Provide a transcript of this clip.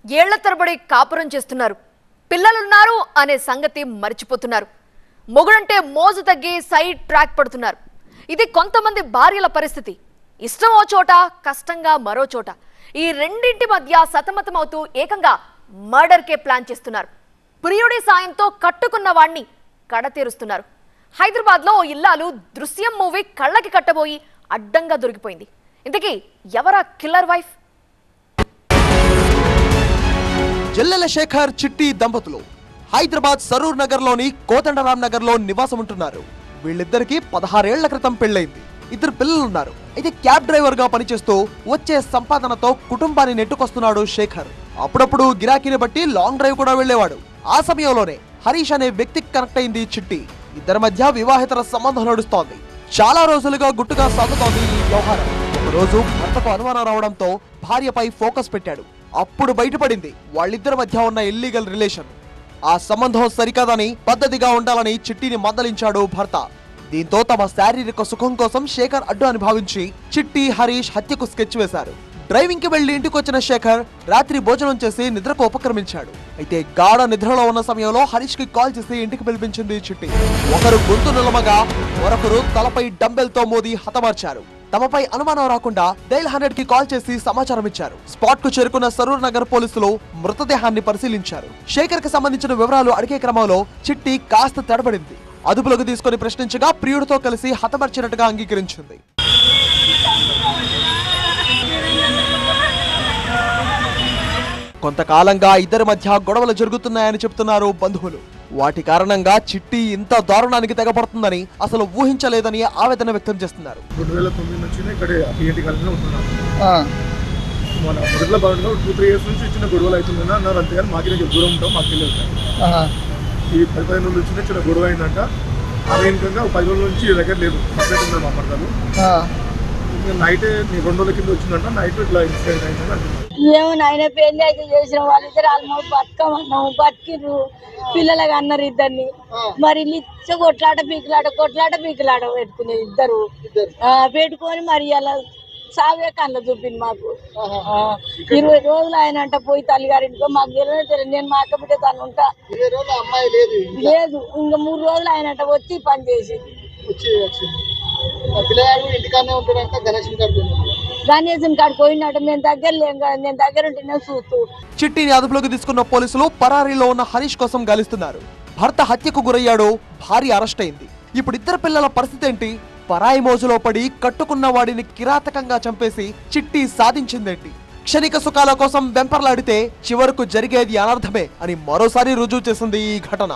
ఏళ్ల తరబడి కాపురం చేస్తున్నారు. పిల్లలున్నారు అనే సంగతి మర్చిపోతున్నారు. మొగుడంటే మోజు తగ్గి సైడ్ ట్రాక్ పడుతున్నారు. ఇది కొంతమంది భార్యల పరిస్థితి. ఇష్టం ఓ చోట, కష్టంగా మరో చోట. ఈ రెండింటి మధ్య సతమతమవుతూ ఏకంగా మర్డర్కే ప్లాన్ చేస్తున్నారు. ప్రియుడి సాయంతో కట్టుకున్న వాణ్ణి కడతీరుస్తున్నారు. హైదరాబాద్లో ఓ ఇల్లాలు దృశ్యం మూవీ కళ్ళకి కట్టబోయి అడ్డంగా దొరికిపోయింది. ఇంతకీ ఎవరా కిల్లర్ వైఫ్? జల్లెల శేఖర్ చిట్టి దంపతులు హైదరాబాద్ సరూర్ నగర్ లోని కోదండరామ్ నగర్ లో నివాసం ఉంటున్నారు. వీళ్ళిద్దరికి 16 ఏళ్ల క్రితం పెళ్లైంది. 2 పిల్లలున్నారు. అయితే క్యాబ్ డ్రైవర్ గా పనిచేస్తూ వచ్చే సంపాదనతో కుటుంబాన్ని నెట్టుకొస్తున్నాడు శేఖర్. అప్పుడప్పుడు గిరాకీని బట్టి లాంగ్ డ్రైవ్ కూడా వెళ్లేవాడు. ఆ సమయంలోనే హరీష్ అనే వ్యక్తికి కనెక్ట్ అయింది చిట్టి. ఇద్దరి మధ్య వివాహేతర సంబంధం నడుస్తోంది. చాలా రోజులుగా గుట్టుగా సాగుతోంది ఈ వ్యవహారం. ఒకరోజు భర్తకు అనుమానం రావడంతో భార్యపై ఫోకస్ పెట్టాడు. అప్పుడు బయటపడింది వాళ్ళిద్దరి మధ్య ఉన్న ఇల్లీగల్ రిలేషన్. ఆ సంబంధం సరికాదని, పద్ధతిగా ఉండాలని చిట్టిని మందలించాడు భర్త. దీంతో తమ శారీరక సుఖం కోసం శేఖర్ అడ్డు అని భావించి చిట్టి, హరీష్ హత్యకు స్కెచ్ వేశారు. డ్రైవింగ్ కి వెళ్లి ఇంటికొచ్చిన శేఖర్ రాత్రి భోజనం చేసి నిద్రకు ఉపక్రమించాడు. అయితే గాఢ నిద్రలో ఉన్న సమయంలో హరీష్ కి కాల్ చేసి ఇంటికి పిలిపించింది చిట్టి. ఒకరు గొంతు నిలమగా, మరొకరు తలపై డంబెల్ తో మోది హతమార్చారు. తమపై అనుమానం రాకుండా డైల్ 100 కి కాల్ చేసి సమాచారం ఇచ్చారు. స్పాట్ కు చేరుకున్న సరూర్ నగర్ పోలీసులు మృతదేహాన్ని పరిశీలించారు. శేఖర్ కి సంబంధించిన వివరాలు అడిగే క్రమంలో చిట్టి కాస్త తడబడింది. అదుపులోకి తీసుకుని ప్రశ్నించగా ప్రియుడితో కలిసి హతమార్చినట్టుగా అంగీకరించింది. కొంతకాలంగా ఇద్దరి మధ్య గొడవలు జరుగుతున్నాయని చెప్తున్నారు బంధువులు. వాటి కారణంగా చిట్టి ఇంత దారుణానికి తెగపడుతుందని అసలు ఊహించలేదని ఆవేదన వ్యక్తం చేస్తున్నారు. 2009 నుంచి ఇక్కడ పిఎన్టీ కాలనీలో ఉంటున్నాను. మన మొదట్లో బాగుండగా 2-3 ఇయర్స్ నుంచి చిన్న గొడవలు అవుతుందని అన్నారు. అంతేగాని మాకు దూరం ఉంటాం, మాకు తెలియదు. ఈ 10-15 రోజుల నుంచి చిన్న గొడవ అయిందంట. అదేవిధంగా 10 రోజుల నుంచి దగ్గర లేదు, సపరేట్ ఉన్నారు మా పడతారు. నైట్ 2 రోజుల కింద వచ్చిందంట. నైట్ ఇట్లా ఇన్సిడెంట్ అయిందని అంటున్నారు. ఏమో నాయన పెళ్లి అయితే చేసిన వాళ్ళిద్దరు ఆల్మోస్ట్ బతకమన్నాము, బతికిర్రు, పిల్లలకి అన్నారు ఇద్దరిని. మరి లిచ్చ కొట్లాట పీకులాట పెట్టుకునేది ఇద్దరు పెట్టుకొని మరి అలా సావే కళ్ళ చూపింది మాకు. 20 రోజులు ఆయనంట పోయి తల్లిగారింటికో మాకు తెలియదు. నేను మా అక్క బిడ్డ తను ఉంటా లేదు. ఇంకా 3 రోజులు ఆయనంట వచ్చి పని చేసింది. గణేశన్ కాడు పోయినట్టు నేను దగ్గర లేం కదా, నేను దగ్గర ఉంటేనే చూస్తూ. చిట్టిని అదుపులోకి తీసుకున్న పోలీసులు పరారీలో ఉన్న హరీష్ కోసం గాలిస్తున్నారు. భర్త హత్యకు గురయ్యాడు, భార్య అరెస్ట్ అయింది. ఇప్పుడు ఇద్దరు పిల్లల పరిస్థితి ఏంటి? పరాయి మోజులో పడి కట్టుకున్న వాడిని కిరాతకంగా చంపేసి చిట్టి సాధించిందేంటి? క్షణిక సుఖాల కోసం వెంపర్లాడితే చివరకు జరిగేది అనర్థమే అని మరోసారి రుజువు చేసింది ఈ ఘటన.